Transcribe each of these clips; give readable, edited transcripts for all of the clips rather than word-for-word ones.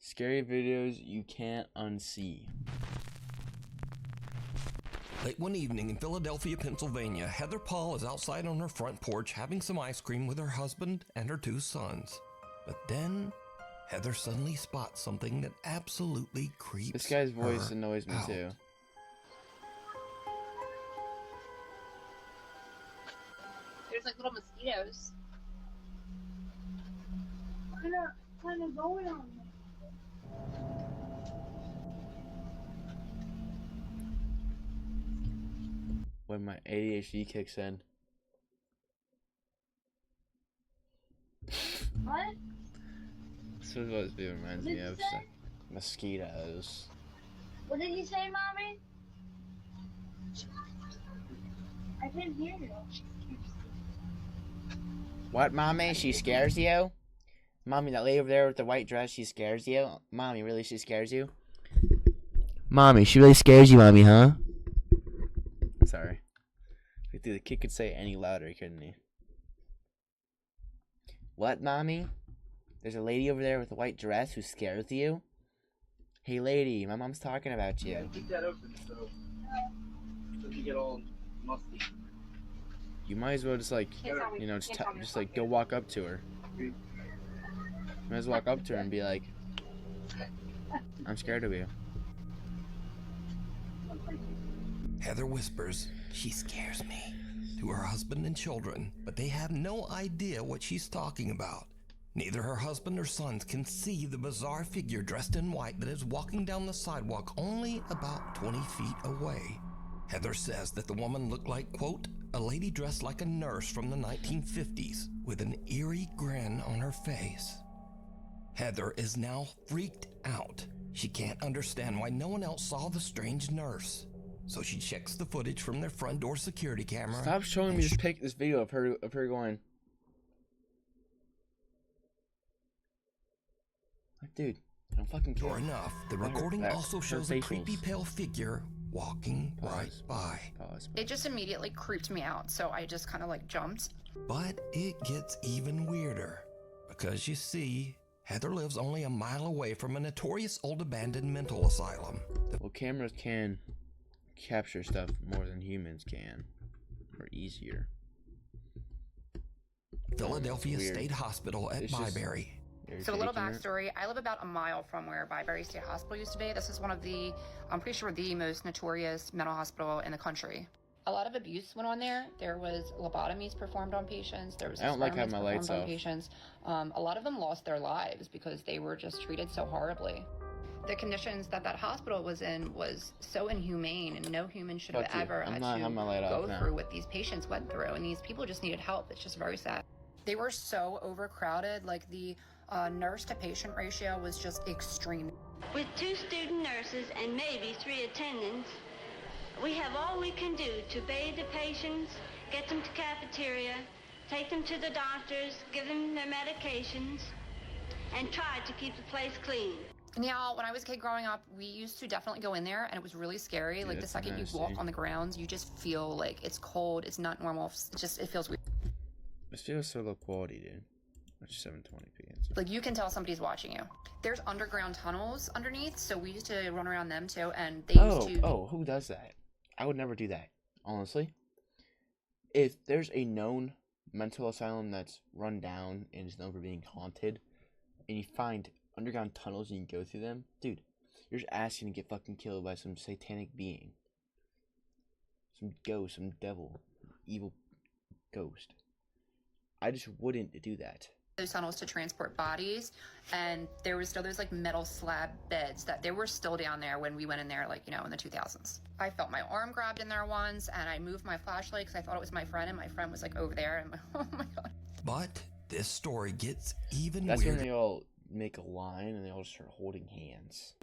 Scary videos you can't unsee. Late one evening in Philadelphia, Pennsylvania, Heather Paul is outside on her front porch having some ice cream with her husband and her 2 sons. But then, Heather suddenly spots something that absolutely creeps This guy's voice her annoys me out. too. There's like little mosquitoes. Kind of going on there. When my ADHD kicks in. What? This is what this video reminds What me did you of. say? It's like mosquitoes. What did you say, Mommy? I couldn't hear you. What, Mommy? She scares you? Mommy, that lady over there with the white dress, she scares you? Mommy, really, she scares you? Mommy, she really scares you, Mommy, huh? Sorry. Dude, the kid could say it any louder, couldn't he? What, Mommy? There's a lady over there with a white dress who scares you? Hey, lady, my mom's talking about you. Yeah, keep that open so it doesn't get all musty. You might as well just like, Can't tell me- you know, can't tell me just to like fuck go you. walk up to her. Might as well walk up to her and be like, I'm scared of you. Heather whispers, "She scares me," to her husband and children, but they have no idea what she's talking about. Neither her husband or sons can see the bizarre figure dressed in white that is walking down the sidewalk only about 20 feet away. Heather says that the woman looked like, quote, a lady dressed like a nurse from the 1950s with an eerie grin on her face. Heather is now freaked out. She can't understand why no one else saw the strange nurse. So she checks the footage from their front door security camera. Stop showing and me this video of her going. Like, dude, I don't fucking care. Sure enough, the That- recording that- also her shows a creepy facials. pale figure walking right Pause. by. Pause. It just immediately creeped me out, so I just kind of like jumped. But it gets even weirder. Because you see, Heather lives only a mile away from a notorious old abandoned mental asylum. Well, cameras can capture stuff more than humans can, or easier. Philadelphia Weird. State Hospital at It's just- Byberry. You're So a little taking her- backstory, I live about a mile from where Byberry State Hospital used to be. This is one of the, I'm pretty sure the most notorious mental hospital in the country. A lot of abuse went on there. There was lobotomies performed on patients. There was I don't like having experiments my lights performed on off. patients. A lot of them lost their lives because they were just treated so horribly. The conditions that hospital was in was so inhumane, and no human should have Fuck you. ever I'm had not to having my light go off now. through what these patients went through, and these people just needed help. It's just very sad. They were so overcrowded, like the nurse to patient ratio was just extreme. With 2 student nurses and maybe 3 attendants, we have all we can do to bathe the patients, get them to cafeteria, take them to the doctors, give them their medications, and try to keep the place clean. Now, when I was a kid growing up, we used to definitely go in there, and it was really scary. Like the that's second you nasty. walk on the grounds, you just feel like it's cold, it's not normal, it feels weird. This video's so low quality, dude. It's 720p. Like you can tell somebody's watching you. There's underground tunnels underneath, so we used to run around them too, and they used to... Oh, who does that? I would never do that, honestly. If there's a known mental asylum that's run down and is known for being haunted, and you find underground tunnels and you can go through them, dude, you're just asking to get fucking killed by some satanic being. Some ghost, some devil, evil ghost. I just wouldn't do that. those tunnels to transport bodies, and there was still those like metal slab beds that they were still down there when we went in there, like, you know, in the 2000s. I felt my arm grabbed in there once, and I moved my flashlight because I thought it was my friend, and my friend was like over there, and oh my god. But this story gets even That's when weirder they all make a line and they all start holding hands.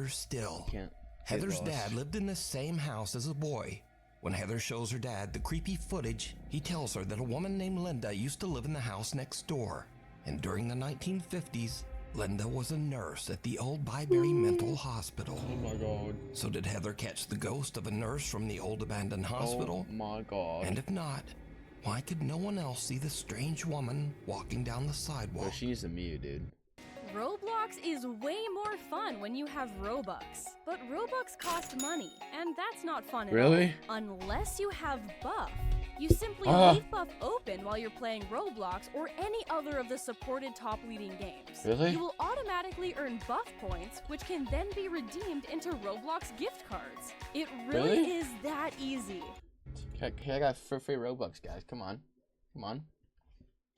still. Can't. get Heather's lost. dad lived in the same house as a boy. When Heather shows her dad the creepy footage, he tells her that a woman named Linda used to live in the house next door. And during the 1950s, Linda was a nurse at the old Byberry Mental Hospital. Oh my god. So did Heather catch the ghost of a nurse from the old abandoned hospital? Oh my god. And if not, why could no one else see the strange woman walking down the sidewalk? Well, she needs to mute, dude. Roblox is way more fun when you have Robux. But Robux cost money, and that's not fun at Really? all. Unless you have Buff. You simply Ah. leave Buff open while you're playing Roblox or any other of the supported top leading games. Really? You will automatically earn Buff points, which can then be redeemed into Roblox gift cards. It really Really? is that easy. I got free Robux, guys. Come on. Come on.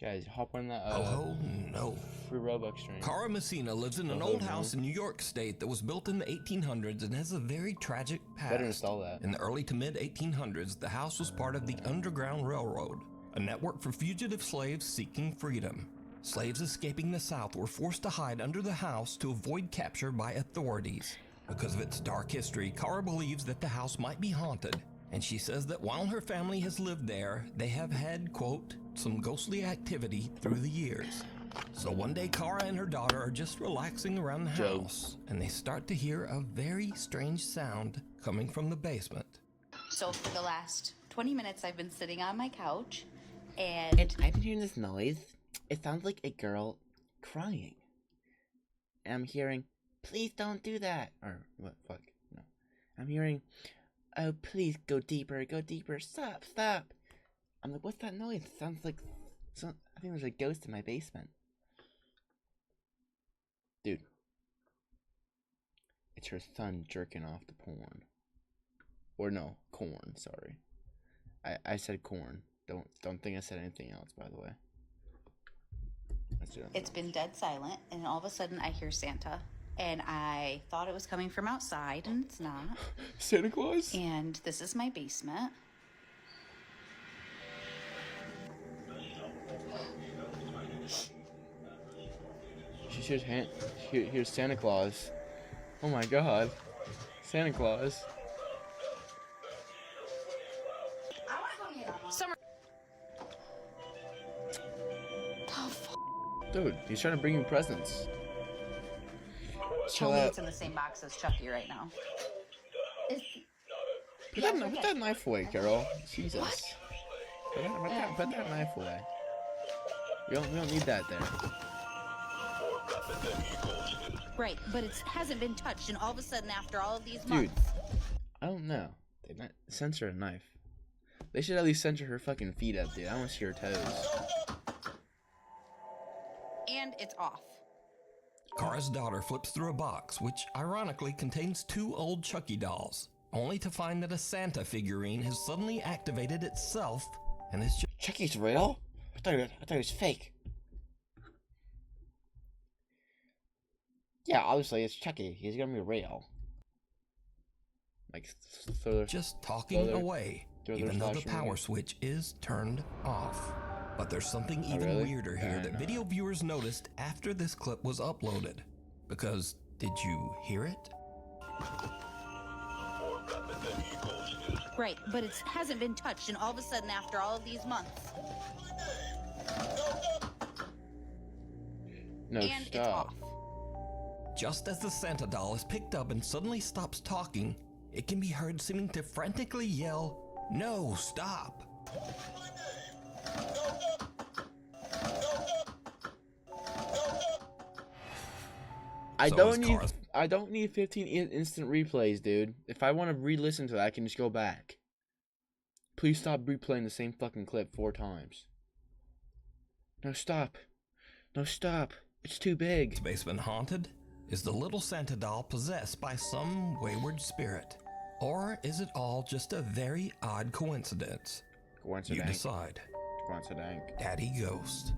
Guys, hop on that Oh, no. free Robux train. Cara Messina lives in an Oh, old no. house in New York State that was built in the 1800s and has a very tragic past. Better install that. In the early to mid 1800s, the house was part of the Underground Railroad, a network for fugitive slaves seeking freedom. Slaves escaping the South were forced to hide under the house to avoid capture by authorities. Because of its dark history, Cara believes that the house might be haunted, and she says that while her family has lived there, they have had, quote, some ghostly activity through the years. So one day, Cara and her daughter are just relaxing around the house, and they start to hear a very strange sound coming from the basement. So for the last 20 minutes, I've been sitting on my couch, and I've been hearing this noise. It sounds like a girl crying. And I'm hearing, please don't do that. Or, what, fuck, no. I'm hearing, oh, please go deeper, stop, stop. I'm like, what's that noise? It sounds like, I think there's a ghost in my basement. Dude. It's her son jerking off to porn. Or no, corn, sorry. I said corn. Don't think I said anything else, by the way. it's been dead silent, and all of a sudden I hear Santa, and I thought it was coming from outside, and it's not. Santa Claus? And this is my basement. Here's Santa Claus. Oh my god. Santa Claus. Summer. Dude, he's trying to bring you presents. Tell me it's in the same box as Chucky right now. Put that knife away, Carol. Jesus. Put that knife away. We don't need that there. Right, but it hasn't been touched, and all of a sudden, after all of these Dude, months... I don't know. They not censor a knife. They should at least censor her fucking feet up, dude. I want to see her toes. And it's off. Cara's daughter flips through a box, which ironically contains 2 old Chucky dolls, only to find that a Santa figurine has suddenly activated itself and is just... Chucky's real? I thought it was fake. Yeah, obviously it's Chucky. He's gonna be real. Like, just talking away, even though the power movie. switch is turned off. But there's something even really? weirder here that video viewers noticed after this clip was uploaded. Because, did you hear it? Right, but it hasn't been touched, and all of a sudden, after all of these months... No, and stop. it's off. Just as the Santa doll is picked up and suddenly stops talking, it can be heard seeming to frantically yell, "No, stop!" I So don't is need Cars- I don't need 15 instant replays, dude. If I want to re-listen to that, I can just go back. Please stop replaying the same fucking clip 4 times. No, stop. No, stop. It's too big. Is basement haunted? Is the little Santa doll possessed by some wayward spirit? Or is it all just a very odd coincidence? You decide. Daddy Ghost.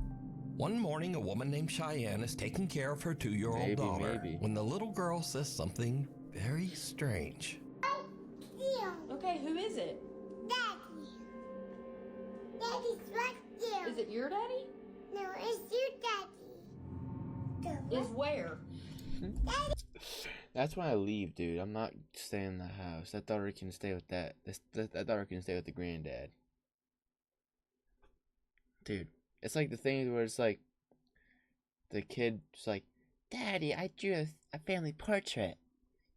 One morning, a woman named Cheyenne is taking care of her 2-year-old daughter when the little girl says something very strange. Okay, who is it? Daddy. Daddy's right there. Is it your daddy? No, it's your daddy. Is where? That's when I leave, dude. I'm not staying in the house. That daughter can stay with that. That daughter can stay with the granddad. Dude, it's like the thing where it's like the kid just like, Daddy, I drew a family portrait.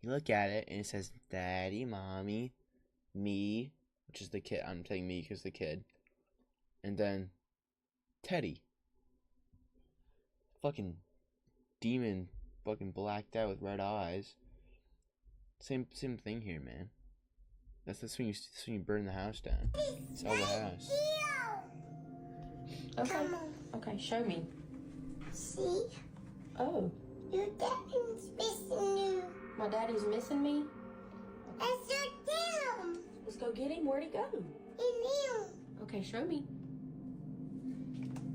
You look at it and it says Daddy, Mommy, me, which is the kid. I'm saying me because the kid, and then Teddy. Fucking demon fucking blacked out with red eyes. Same thing here, man. That's when you burn the house down. Sell the house. Okay. Okay, show me. See? Oh, Your daddy's missing you. my daddy's missing me? Let's go get him. Let's go get him. Where'd he go? In you. Okay, show me.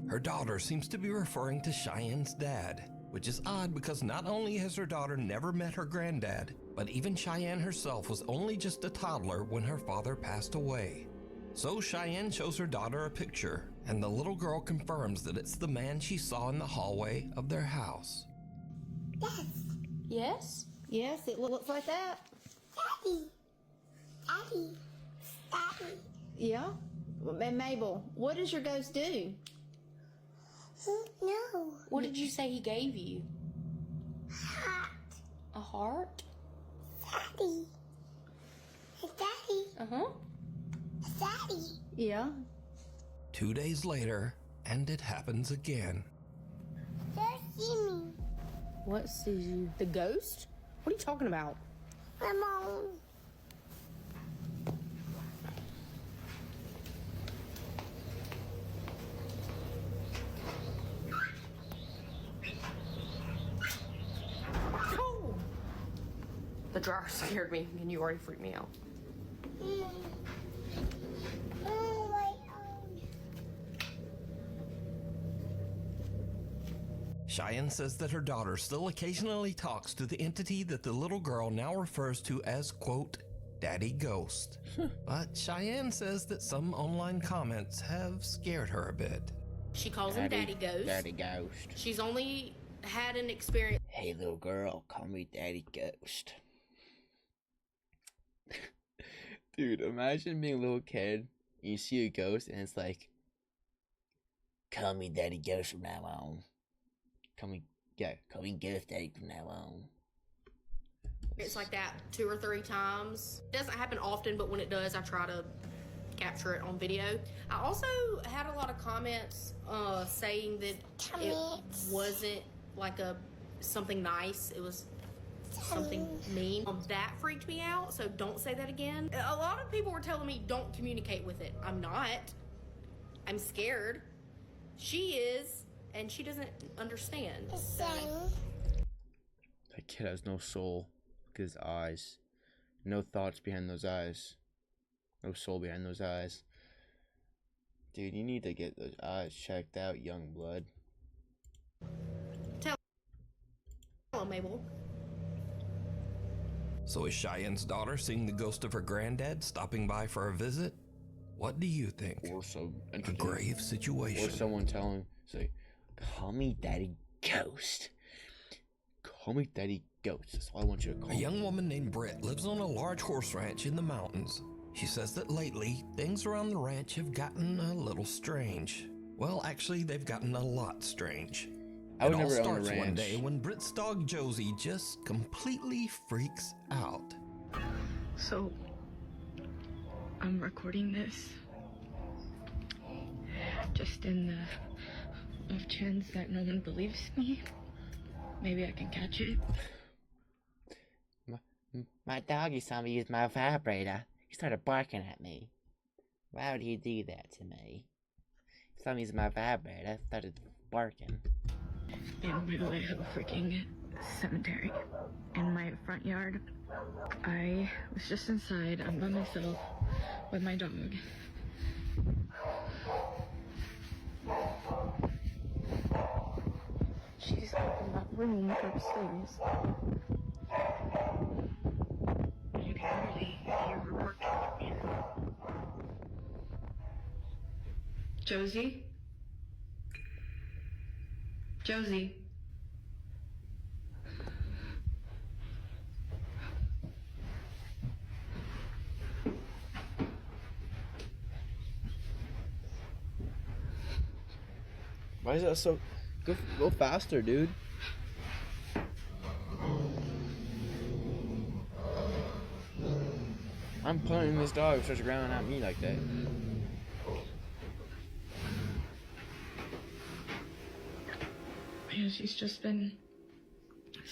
Her daughter seems to be referring to Cheyenne's dad, which is odd because not only has her daughter never met her granddad, but even Cheyenne herself was only just a toddler when her father passed away. So Cheyenne shows her daughter a picture, and the little girl confirms that it's the man she saw in the hallway of their house. Yes. Yes? Yes, it looks like that. Daddy. Daddy. Daddy. Yeah. And Mabel, what does your ghost do? No. What did you say he gave you? Heart. A heart? Daddy. Daddy. Uh-huh. Daddy. Yeah. 2 days later, and it happens again. Just see me. What sees you? The ghost? What are you talking about? Ramon. Oh! The dryer scared me, and you already freaked me out. Oh, my own. Cheyenne says that her daughter still occasionally talks to the entity that the little girl now refers to as, quote, Daddy Ghost. But Cheyenne says that some online comments have scared her a bit. She calls him Daddy Ghost. Daddy Ghost. She's only had an experience. Hey, little girl, call me Daddy Ghost. Dude, imagine being a little kid, and you see a ghost, and it's like, call me Daddy Ghost from now on. Call me Ghost Daddy from now on. It's like that 2 or 3 times. It doesn't happen often, but when it does, I try to capture it on video. I also had a lot of comments saying that it wasn't like something nice. It was something mean. That freaked me out, so don't say that again. A lot of people were telling me don't communicate with it. I'm not. I'm scared. She is, and she doesn't understand. That kid has no soul. Look at his eyes. No thoughts behind those eyes. No soul behind those eyes. Dude, you need to get those eyes checked out, young blood. Hello, Mabel. So is Cheyenne's daughter seeing the ghost of her granddad stopping by for a visit? What do you think? Or some A grave situation. Or someone telling, say, call me Daddy Ghost. Call me Daddy Ghost. That's all I want you to call A me. young woman named Britt lives on a large horse ranch in the mountains. She says that lately, things around the ranch have gotten a little strange. Well, actually, they've gotten a lot strange. I would It all never own a starts one ranch. day when Britt's dog Josie just completely freaks out. So, I'm recording this just in the off chance that no one believes me. Maybe I can catch it. My doggy saw me use my vibrator. He started barking at me. Why would he do that to me? He saw me use my vibrator, started barking. In the middle of a freaking cemetery in my front yard. I was just inside. I'm by myself with my dog. She's up in that room upstairs. You can really hear her working. Josie? Josie? Why is that so... Go faster, dude. I'm punting this dog if starts growling at me like that. Man, she's just been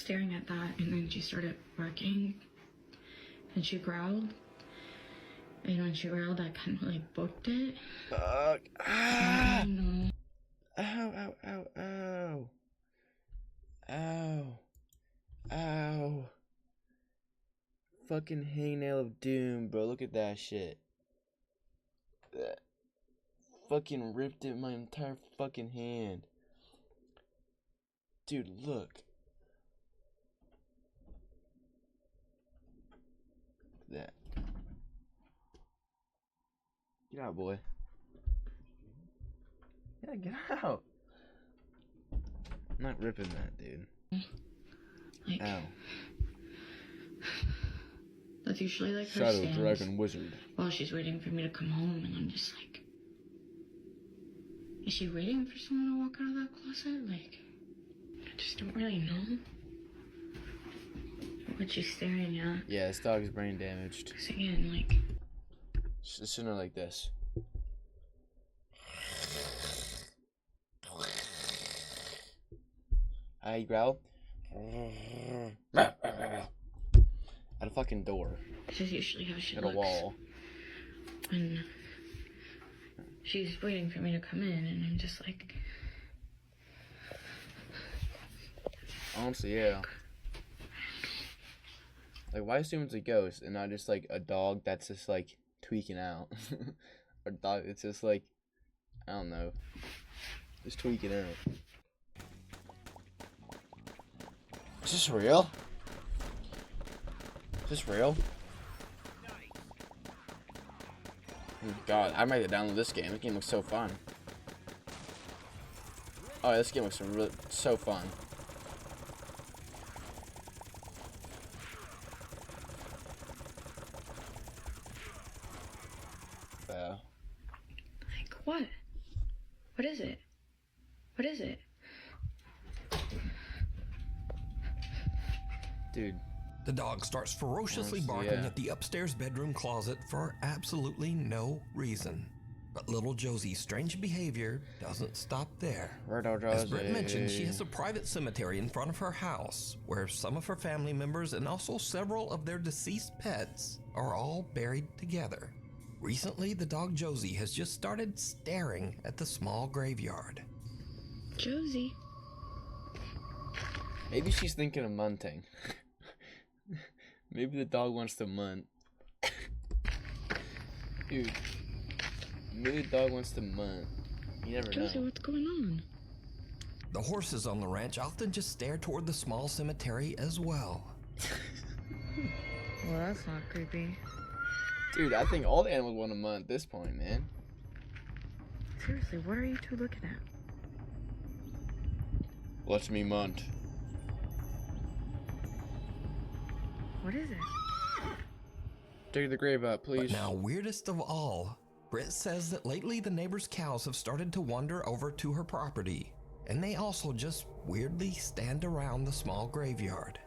staring at that, and then she started barking, and she growled. And when she growled, I kind of like booked it. Fuck. Ah! No. Ow, ow, ow, ow. Ow. Ow. Fucking hangnail of doom, bro. Look at that shit. That fucking ripped in my entire fucking hand. Dude, look. That. Get out, boy. Yeah, get out. I'm not ripping that, dude. Like, ow. That's usually like her Shadow stance Dragon Wizard. while she's waiting for me to come home, and I'm just like, is she waiting for someone to walk out of that closet? Like, I just don't really know what she's staring at. Yeah, this dog is brain damaged. Because again, like, It's sooner like this. I growl. At a fucking door. this is usually how she At looks a wall. when she's waiting for me to come in, and I'm just like, Honestly, yeah. Like, why assume it's a ghost and not just like a dog that's just like tweaking out? Or dog, it's just like, I don't know, just tweaking out. Is this real? Is this real? Oh God, I might have to download this game. This game looks so fun. Oh, this game looks so fun. like, what? What is it? What is it? Dude. The dog starts ferociously Honestly, barking yeah. at the upstairs bedroom closet for absolutely no reason. But little Josie's strange behavior doesn't stop there. As Britt mentioned, she has a private cemetery in front of her house where some of her family members and also several of their deceased pets are all buried together. Recently, the dog Josie has just started staring at the small graveyard. Josie. Maybe she's thinking of munting. Maybe the dog wants to munt. Dude. Maybe the dog wants to munt. You never Josie, know. what's going on? The horses on the ranch often just stare toward the small cemetery as well. Well, that's not creepy. Dude, I think all the animals want to munt at this point, man. Seriously, what are you two looking at? Let me munt. What is it? Dig the grave up, please. But now, weirdest of all, Britt says that lately the neighbors' cows have started to wander over to her property, and they also just weirdly stand around the small graveyard.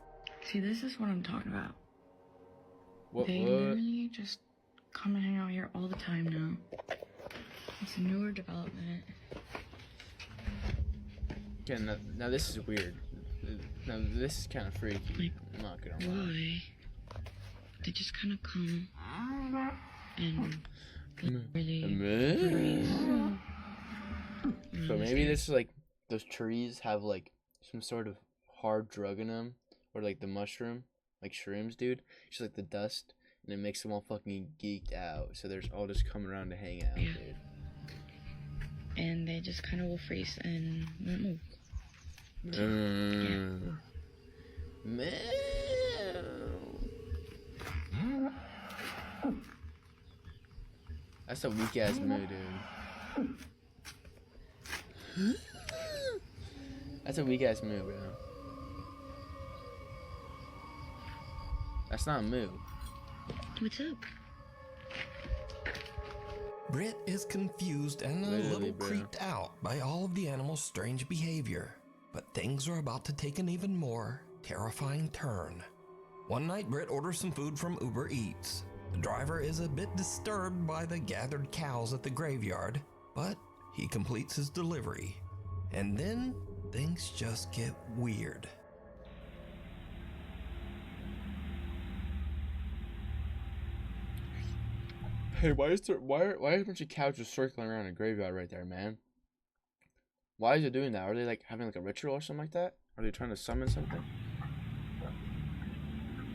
See, this is what I'm talking about. What? They literally just come and hang out here all the time now. It's a newer development. Okay, now this is weird. Now this is kind of freaky. Like, I'm not gonna lie. why? They just kind of come and really freeze. So maybe this is like those trees have like some sort of hard drug in them, or like the mushroom, like shrooms, dude. It's just like the dust, and it makes them all fucking geeked out. So they're all just coming around to hang out, dude. And they just kind of will freeze and won't move. That's a weak ass moo, dude. That's a weak ass moo, bro. That's not a moo. What's up? Britt is confused and a Literally, little bro. creeped out by all of the animals' strange behavior. But things are about to take an even more terrifying turn. One night, Britt orders some food from Uber Eats. The driver is a bit disturbed by the gathered cows at the graveyard, but he completes his delivery. And then things just get weird. Hey, why is a bunch of cows just circling around a graveyard right there, man? Why is it doing that? Are they like having like a ritual or something like that? Are they trying to summon something?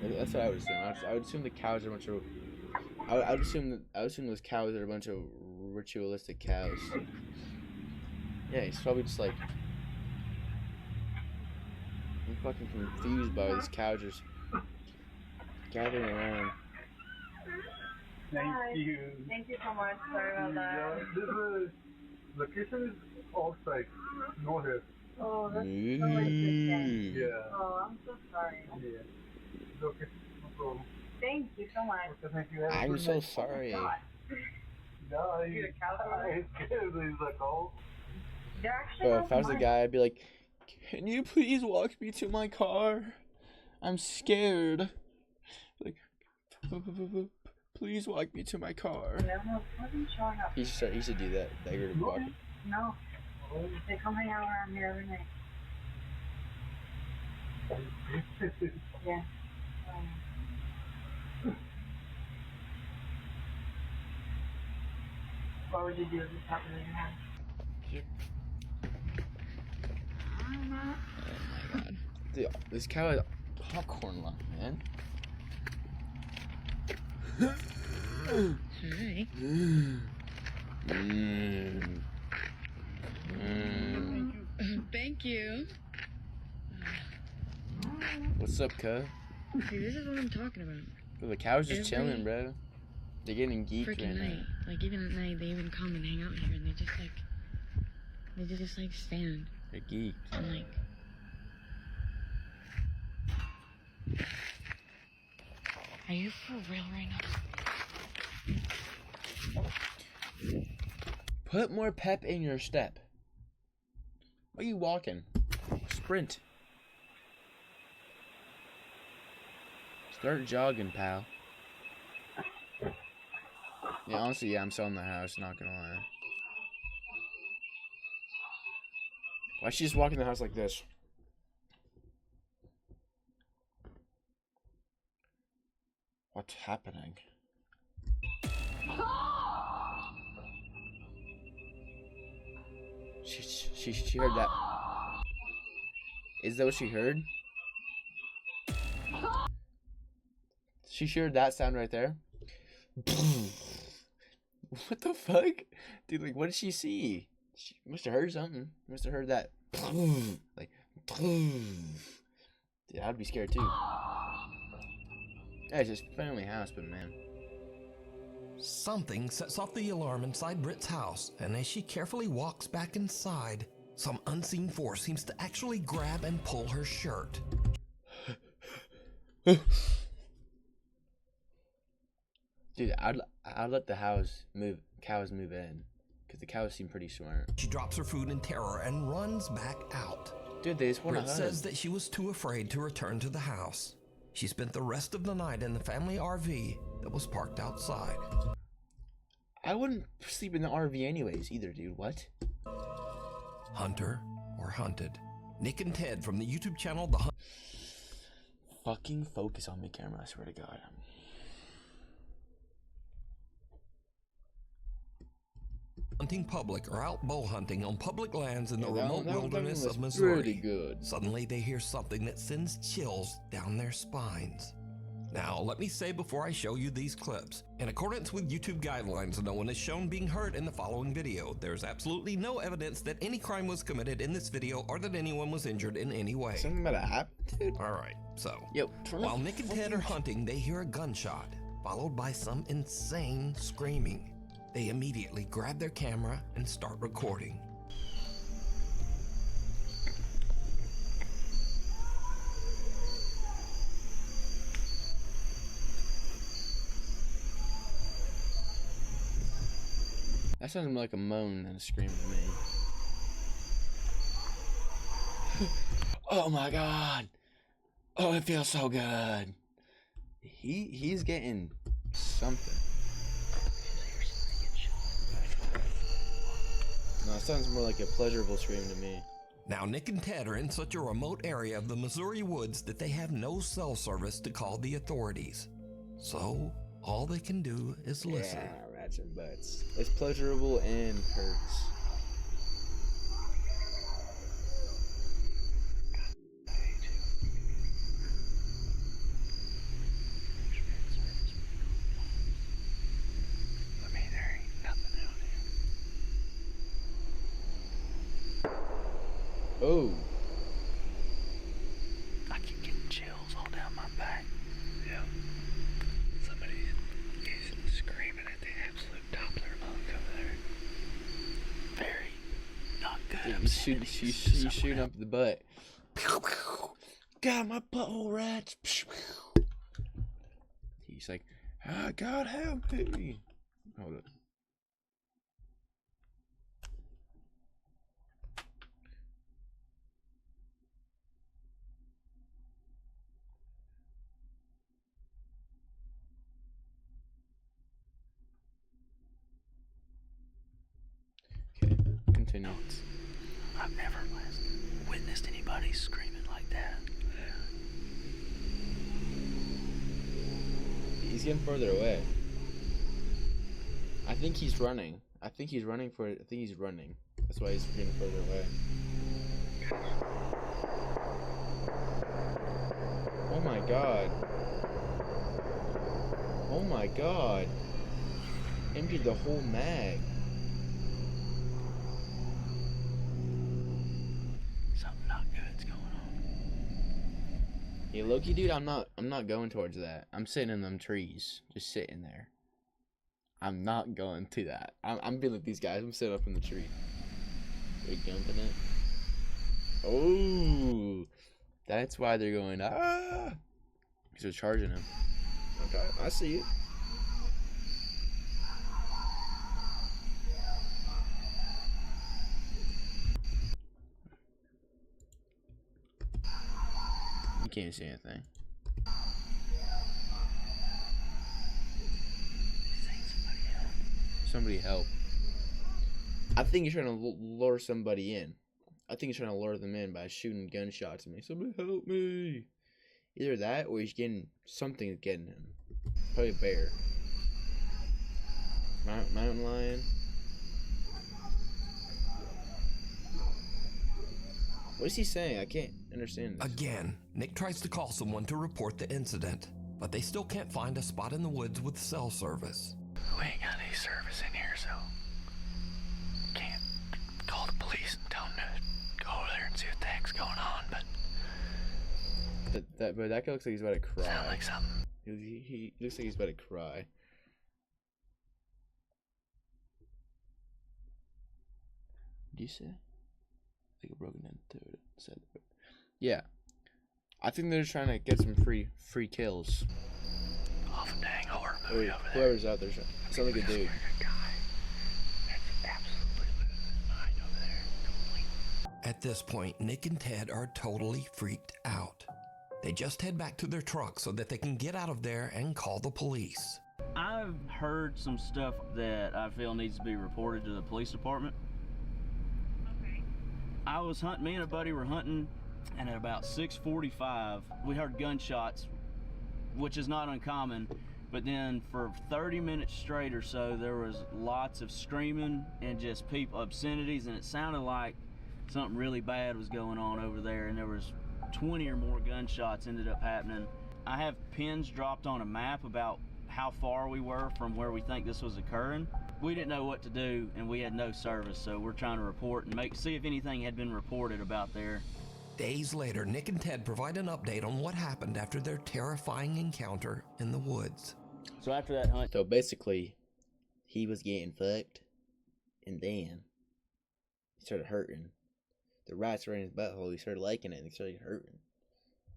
That's what I would assume. I would assume the cows are a bunch of. I would assume those cows are a bunch of ritualistic cows. Yeah, he's probably just like. I'm fucking confused by these cows just gathering around. Thank you. Thank you so much. Sorry about that. This is location is outside, no here. Oh, that's so interesting. Yeah. Oh, I'm so sorry. Yeah. It's okay. No problem. Thank you so much. Okay, thank you. Have a I'm good so night. sorry. No, You're a cow. he's scared. He's like, oh. They're actually If I was the guy, I'd be like, "Can you please walk me to my car? I'm scared. Like, please walk me to my car." No, wasn't showing up. He should do that. That would walk. No. They come hang out around here every night. Yeah. What would you do if this happened in your house? Oh my god. Dude, this cow has popcorn lung, man. Hi. Thank you. What's up, cuz? See, this is what I'm talking about. The cow's just chilling, bro. They're getting geeked right Freaking now. night. Like, even at night, they even come and hang out here, and they just stand. They're geeked. And like, are you for real right now? Put more pep in your step. Why are you walking? Sprint. Start jogging, pal. Yeah, honestly, yeah, I'm selling the house, not gonna lie. Why is she just walking the house like this? What's happening? She heard that. Is that what she heard? She heard that sound right there. What the fuck? Dude, like, what did she see? She must have heard something. Must have heard that. Like, dude, I'd be scared too. Yeah, it's just family house, but man. Something sets off the alarm inside Britt's house, and as she carefully walks back inside, some unseen force seems to actually grab and pull her shirt. Dude, I'd let the cows move in, because the cows seem pretty smart. She drops her food in terror and runs back out. Dude, they just want to Britt says that she was too afraid to return to the house. She spent the rest of the night in the family RV that was parked outside. I wouldn't sleep in the RV anyways either, dude. What? Hunter or hunted. Nick and Ted from the YouTube channel The Hunt. Fucking focus on me, camera, I swear to God. Hunting public or out bow hunting on public lands in the remote that wilderness was of Missouri. pretty good. Suddenly they hear something that sends chills down their spines. Now, let me say before I show you these clips, in accordance with YouTube guidelines, no one is shown being hurt in the following video. There's absolutely no evidence that any crime was committed in this video or that anyone was injured in any way. Something about an app, dude. Alright, so, Yo, while Nick and Ted are hunting, they hear a gunshot, followed by some insane screaming. They immediately grab their camera and start recording. That sounds more like a moan than a scream to me. Oh my God! Oh, it feels so good. He's getting something. No, it sounds more like a pleasurable scream to me. Now, Nick and Ted are in such a remote area of the Missouri woods that they have no cell service to call the authorities. So, all they can do is listen. Yeah, rats and butts. It's pleasurable and hurts. Oh. I keep getting chills all down my back. Yeah. Somebody is screaming at the absolute Doppler monk over there. Very not good. Dude, he's shooting up the butt. God, my butthole rats. He's like, ah, God help me. Hold it. Continue. I've never witnessed anybody screaming like that. He's getting further away. I think he's running. I think he's running. That's why he's getting further away. Oh my god. Oh my god. Emptied the whole mag. Hey, Loki, dude, I'm not going towards that. I'm sitting in them trees, just sitting there. I'm not going to that. I'm being like these guys. I'm sitting up in the tree. They're jumping it. Oh, that's why they're going because they're charging him. Okay, I see it. You can't see anything. Somebody help. I think he's trying to lure somebody in. I think he's trying to lure them in by shooting gunshots at me. Somebody help me. Either that or he's getting something getting him. Probably a bear. Mountain lion. What is he saying? I can't understand this. Again, Nick tries to call someone to report the incident, but they still can't find a spot in the woods with cell service. We ain't got any service in here, so can't call the police and tell them to go over there and see what the heck's going on, but that guy looks like he's about to cry. Sound like something. He looks like he's about to cry. Did you say? Like a broken into it. Said, yeah. I think they're just trying to get some free kills. Off a dang horror movie over there. Whoever's out there, sounds like a dude. At this point, Nick and Ted are totally freaked out. They just head back to their truck so that they can get out of there and call the police. I've heard some stuff that I feel needs to be reported to the police department. Okay. I was hunting, me and a buddy were hunting, and at about 6:45, we heard gunshots, which is not uncommon, but then for 30 minutes straight or so, there was lots of screaming and just obscenities, and it sounded like something really bad was going on over there, and there was 20 or more gunshots ended up happening. I have pins dropped on a map about how far we were from where we think this was occurring. We didn't know what to do, and we had no service, so we're trying to report and see if anything had been reported about there. Days later, Nick and Ted provide an update on what happened after their terrifying encounter in the woods. So after that hunt... So basically, he was getting fucked, and then he started hurting. The rats were in his butthole. He started liking it, and he started hurting.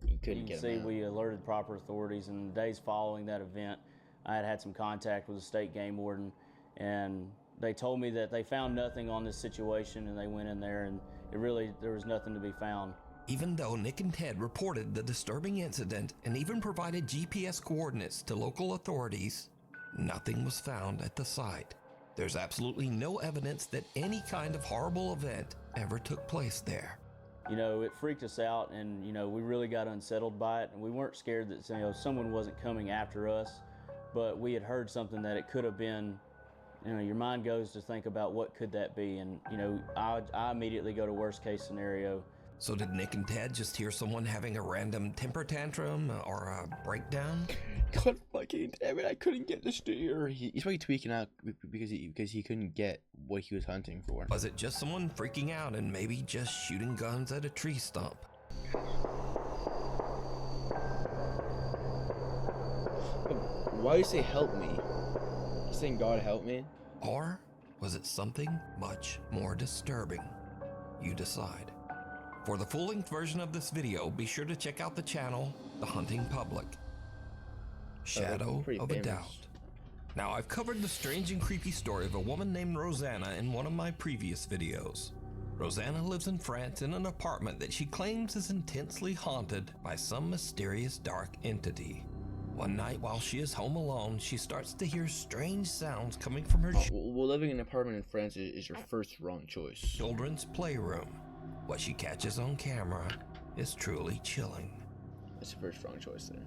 He couldn't get him out. We alerted proper authorities, and the days following that event, I had some contact with the state game warden, and they told me that they found nothing on this situation, and they went in there, and there was nothing to be found. Even though Nick and Ted reported the disturbing incident and even provided GPS coordinates to local authorities, nothing was found at the site. There's absolutely no evidence that any kind of horrible event ever took place there. You know, it freaked us out, and, you know, we really got unsettled by it, and we weren't scared that, you know, someone wasn't coming after us, but we had heard something that it could have been you know, your mind goes to think about what could that be, and you know, I immediately go to worst case scenario. So did Nick and Ted just hear someone having a random temper tantrum or a breakdown? God fucking damn it, I couldn't get the steer. He's probably tweaking out because he couldn't get what he was hunting for. Was it just someone freaking out and maybe just shooting guns at a tree stump? Why do you say help me? You saying God help me? Or was it something much more disturbing? You decide. For the full-length version of this video, be sure to check out the channel, The Hunting Public. Shadow of a Doubt. Now, I've covered the strange and creepy story of a woman named Rosanna in one of my previous videos. Rosanna lives in France in an apartment that she claims is intensely haunted by some mysterious dark entity. One night while she is home alone, she starts to hear strange sounds coming from her well, living in an apartment in France is your first wrong choice. Children's playroom. What she catches on camera is truly chilling. That's the first wrong choice there.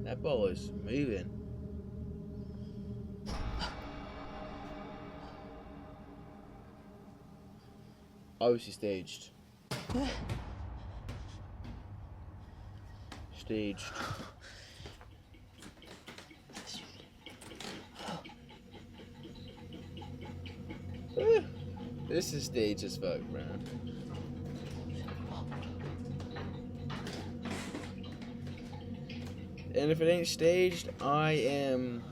That ball is moving. Obviously staged. Staged. This is staged as fuck, man. And if it ain't staged, I am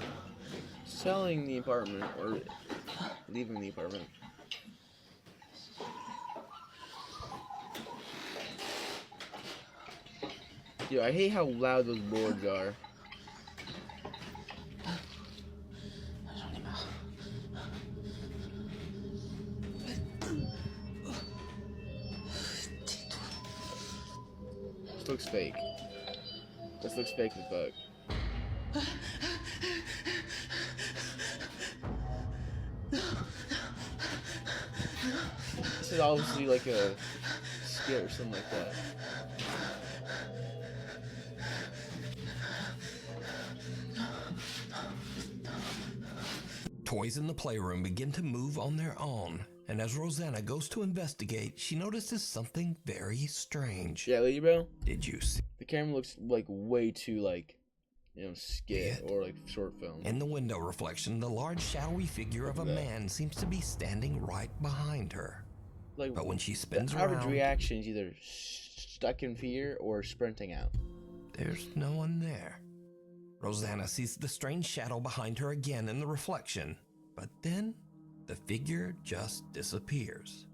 selling the apartment or leaving the apartment. Dude, I hate how loud those boards are. This looks fake. This looks fake as fuck. This is obviously like a skit or something like that. Toys in the playroom begin to move on their own, and as Rosanna goes to investigate, she notices something very strange. Yeah, lady bro. Did you see? The camera looks like way too like, you know, skit or like short film. In the window reflection, the large shadowy figure of a man seems to be standing right behind her. Like, but when she spins the average around, reaction is either stuck in fear or sprinting out. There's no one there. Rosanna sees the strange shadow behind her again in the reflection, but then the figure just disappears.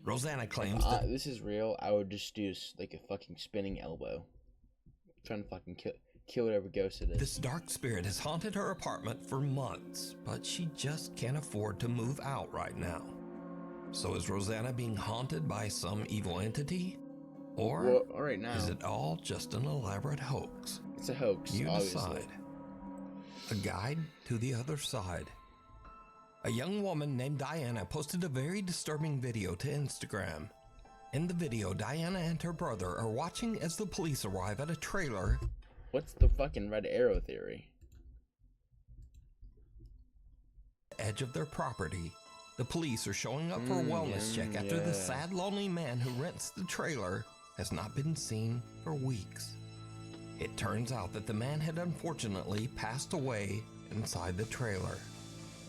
Rosanna claims that this is real. I would just do like a fucking spinning elbow, trying to fucking kill whatever ghost it is. This dark spirit has haunted her apartment for months, but she just can't afford to move out right now. So is Rosanna being haunted by some evil entity? Or well, all right now, is it all just an elaborate hoax? It's a hoax, You obviously. decide. A guide to the other side. A young woman named Diana posted a very disturbing video to Instagram. In the video, Diana and her brother are watching as the police arrive at a trailer. What's the fucking red arrow theory? Edge of their property. The police are showing up for a wellness check after the sad, lonely man who rents the trailer has not been seen for weeks. It turns out that the man had unfortunately passed away inside the trailer.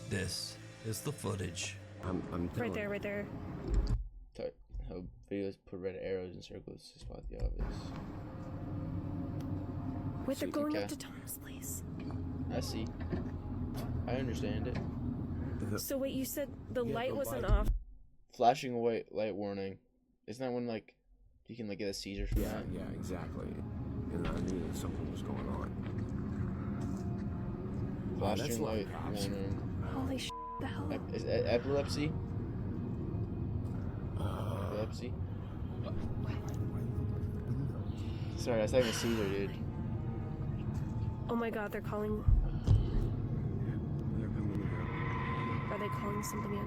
This is the footage. I'm right there, right there. How videos put red arrows in circles to spot the obvious. Wait, they're going up to Tom's place. I see. I understand it. So wait, you said the light wasn't off. Flashing away light warning. Isn't that when like you can like get a seizure from that? Yeah, exactly. And I knew that something was going on. Flashing light warning. Holy shit, the hell? Is it epilepsy? Epilepsy? Sorry, I was having a seizure, dude. Oh my god, they're calling. Are they calling something in?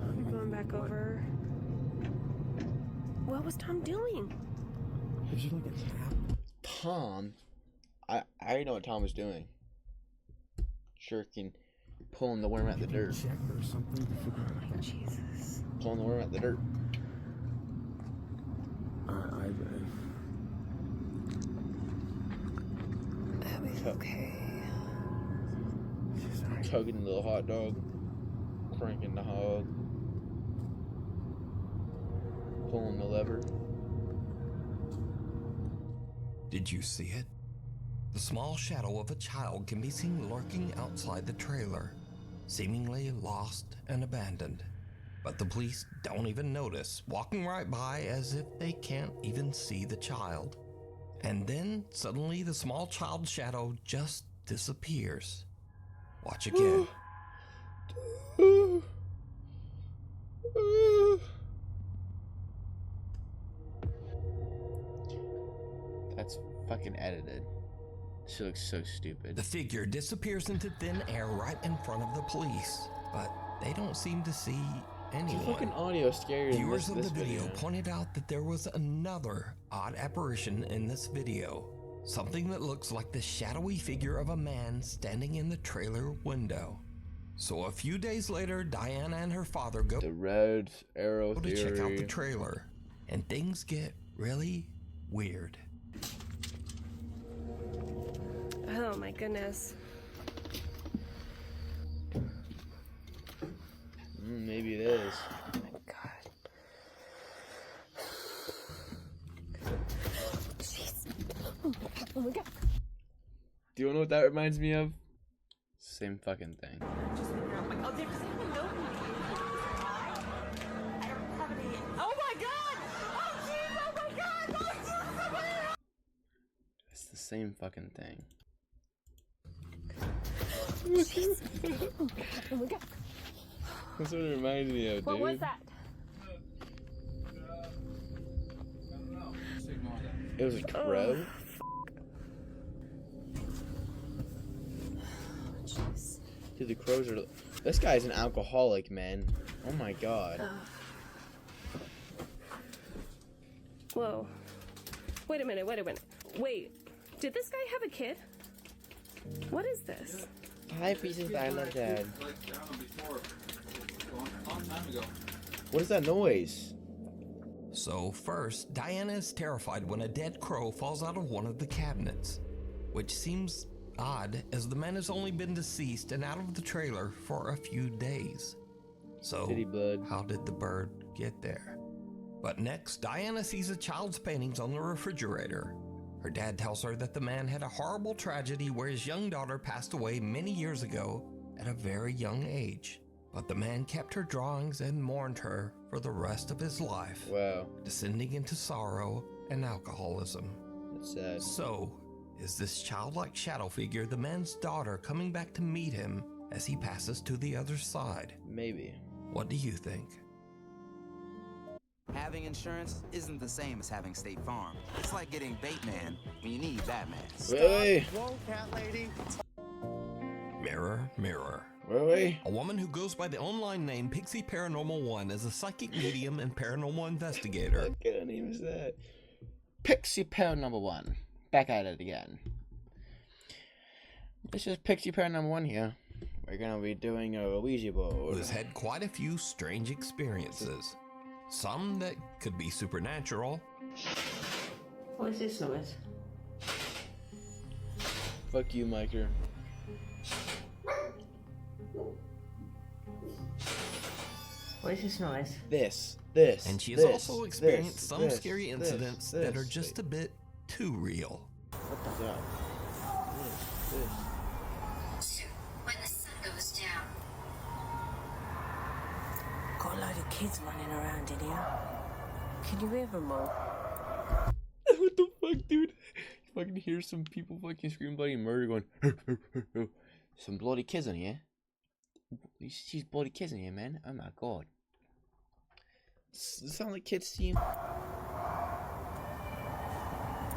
I'm going back over. What was Tom doing? Tom, I already know what Tom was doing. Shirking, pulling the worm out the dirt. Check or something. Oh, Jesus. Pulling the worm out the dirt. Okay. Tugging the little hot dog. Cranking the hog. Pulling the lever. Did you see it? The small shadow of a child can be seen lurking outside the trailer, seemingly lost and abandoned. But the police don't even notice, walking right by as if they can't even see the child. And then, suddenly, the small child's shadow just disappears. Watch again. That's fucking edited. She looks so stupid. The figure disappears into thin air right in front of the police, but they don't seem to see anyone. The fucking audio is scarier than Viewers of this the video video pointed out that there was another odd apparition in this video. Something that looks like the shadowy figure of a man standing in the trailer window. So a few days later, Diana and her father go the red arrow to check out the trailer, and things get really weird. Oh my goodness. Maybe it is. Oh my god. Jeez. Oh my god. Do you know what that reminds me of? Same fucking thing. Oh my god! Oh jeez! Oh my god! Oh jeez! It's the same fucking thing. Oh my god. That's what it reminds me of, What dude. was that? It was a crow? Dude, the crows are... This guy's an alcoholic, man. Oh my god. Whoa. Wait a minute, wait a minute. Wait, did this guy have a kid? What is this? Hi, Pieces Island Dad. What is that noise? So first, Diana is terrified when a dead crow falls out of one of the cabinets, which seems odd as the man has only been deceased and out of the trailer for a few days. So how did the bird get there? But next, Diana sees a child's paintings on the refrigerator. Her dad tells her that the man had a horrible tragedy where his young daughter passed away many years ago at a very young age. But the man kept her drawings and mourned her for the rest of his life. Wow. Descending into sorrow and alcoholism. That's sad. So, is this childlike shadow figure the man's daughter coming back to meet him as he passes to the other side? Maybe. What do you think? Having insurance isn't the same as having State Farm. It's like getting Bateman when you need Batman. Really? Whoa, cat lady. Mirror, mirror. Really? A woman who goes by the online name Pixie Paranormal 1 is a psychic medium and paranormal investigator. What kind of name is that? Pixie Paranormal 1. Back at it again. This is Pixie Paranormal 1 here. We're gonna be doing a Ouija board. Who has had quite a few strange experiences. Some that could be supernatural. What is this noise? Fuck you, Miker. What is this noise? This. And she has also experienced some scary incidents that are just a bit too real. What the hell? This. When the sun goes down. Got a load of kids running around in here. Can you hear them all? What the fuck, dude? You fucking hear some people fucking screaming bloody murder going, some bloody kids in here. You see bloody kids in here, man. Oh my god. Does it sound like kids to you?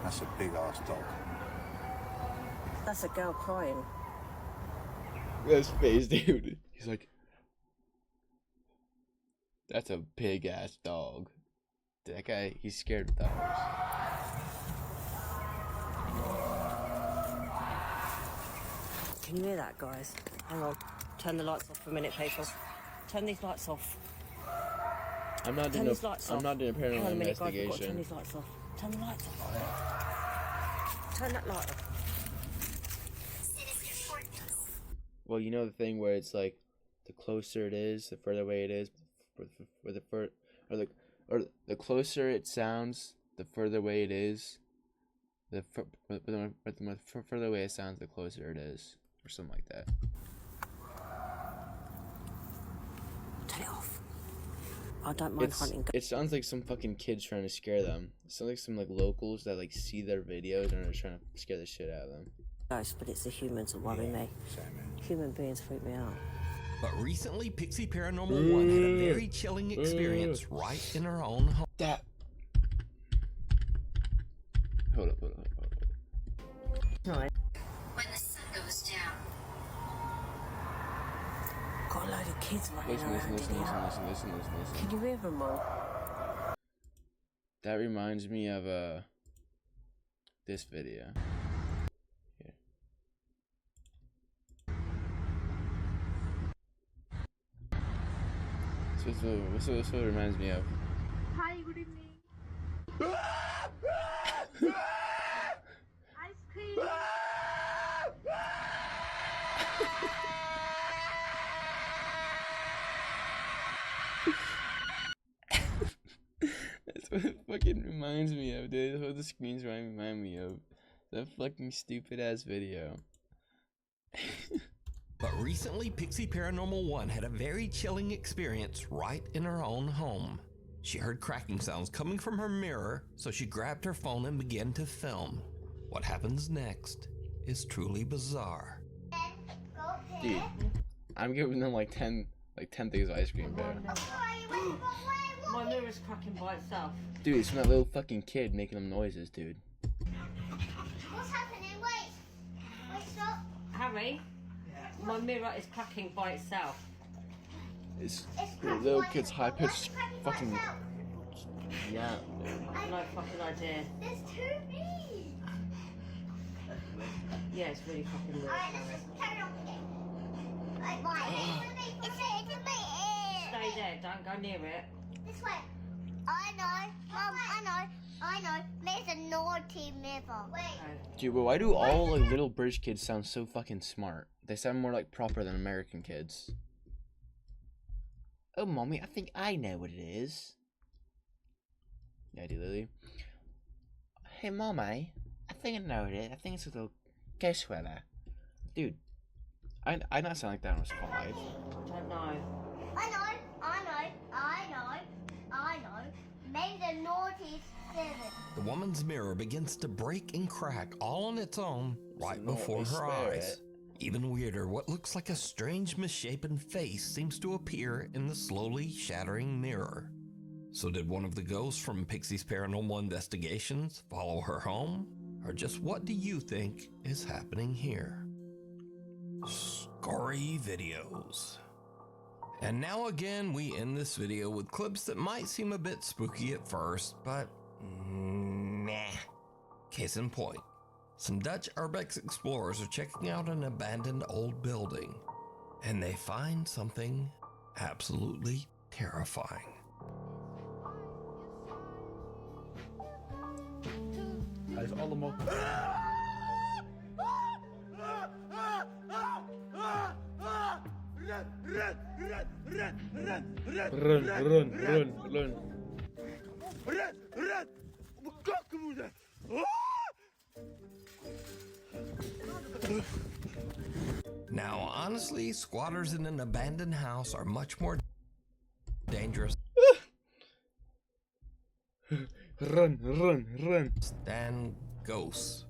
That's a big ass dog. That's a girl crying. Look at his face, dude. He's like, that's a big ass dog. That guy, he's scared of dogs. Can you hear that, guys? Hang on. Turn the lights off for a minute, people. Turn these lights off. I'm not doing a paranormal Hang on a minute, guys. We've investigation. got to turn these lights off. Turn the lights off. Turn that light off. Well, you know the thing where it's like, the closer it is, the further away it is, or the closer it sounds, the further away it is. The further away it sounds, the closer it is, or something like that. Turn it off. I don't mind hunting. It sounds like some fucking kids trying to scare them. It sounds like some like locals that like see their videos and are trying to scare the shit out of them. Ghosts, but it's the humans that worry me. Human beings freak me out. But recently, Pixie Paranormal 1 had a very chilling experience right in her own home. Hold up. Right. When the sun goes down. Got a load of kids running around. Listen. Can you hear them all? That reminds me of this video. Here. So this what it reminds me of. Hi, good evening. Ice cream. That's what it fucking reminds me of, dude. That's what the screens remind me of. That fucking stupid ass video. But recently, Pixie Paranormal 1 had a very chilling experience right in her own home. She heard cracking sounds coming from her mirror, so she grabbed her phone and began to film. What happens next is truly bizarre. Dude, I'm giving them like 10 things of ice cream, bro. My mirror's cracking by itself. Dude, it's from that little fucking kid making them noises, dude. What's happening? Wait, stop. Harry, my mirror is cracking by itself. It's the little kid's high-pitched fucking... Yeah, dude. No fucking idea. There's too many. Yeah, it's really fucking weird. Alright, let's just carry on with it. Right, it's in my ear. Stay there, don't go near it. This way. I know, Mum, I know. There's a naughty mirror. Wait. Dude, but why do all like little British kids sound so fucking smart? They sound more like proper than American kids. Oh, mommy, I think I know what it is. Yeah, do Lily. Hey, mommy, I think I know what it is. I think it's a little ghost weather. Dude, I not sound like that when I was 5. Don't know. I know. Maybe the naughty 7. The woman's mirror begins to break and crack all on its own right before her eyes. Even weirder, what looks like a strange misshapen face seems to appear in the slowly shattering mirror. So did one of the ghosts from Pixie's Paranormal Investigations follow her home? Or just what do you think is happening here? Scary videos. And now again, we end this video with clips that might seem a bit spooky at first, but nah. Case in point, some Dutch urbex explorers are checking out an abandoned old building, and they find something absolutely terrifying. Hij is allemaal... Run. Ren! Mijn kakkenmoeder! Now, honestly, squatters in an abandoned house are much more dangerous Run. than ghosts.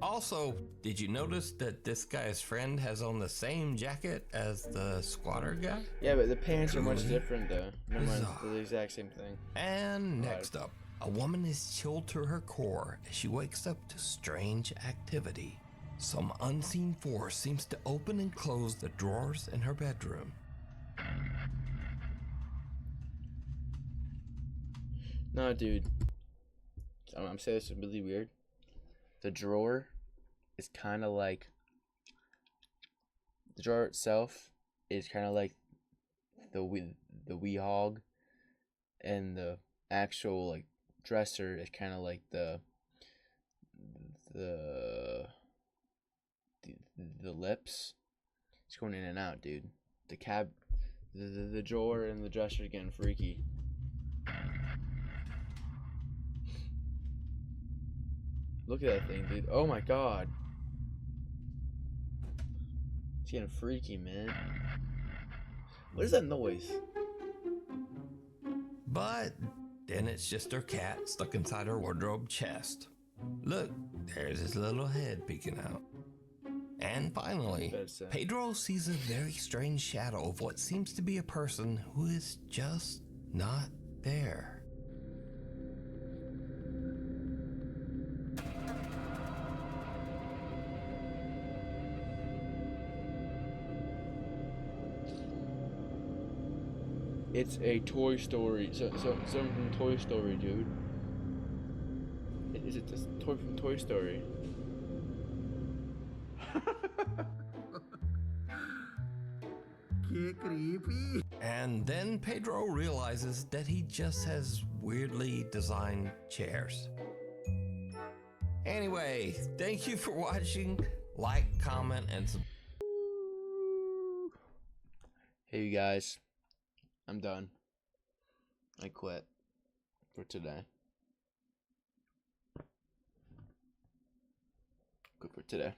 Also, did you notice that this guy's friend has on the same jacket as the squatter guy? Yeah, but the pants are much different though. Never mind, they're the exact same thing. And next up, a woman is chilled to her core as she wakes up to strange activity. Some unseen force seems to open and close the drawers in her bedroom. No, dude. I'm saying this is really weird. the drawer is kind of like, the drawer itself is kind of like the wee hog, and the actual like dresser is kind of like the lips. It's going in and out, dude. The drawer and the dresser are getting freaky. Look at that thing, dude. Oh my god. It's getting freaky, man. What is that noise? But then it's just her cat stuck inside her wardrobe chest. Look, there's his little head peeking out. And finally, Pedro sees a very strange shadow of what seems to be a person who is just not there. It's a Toy Story. Something from Toy Story, dude. Is it this toy from Toy Story? Get creepy. And then Pedro realizes that he just has weirdly designed chairs. Anyway, thank you for watching. Like, comment, and subscribe. Hey, you guys. I'm done. I quit for today. Quit for today.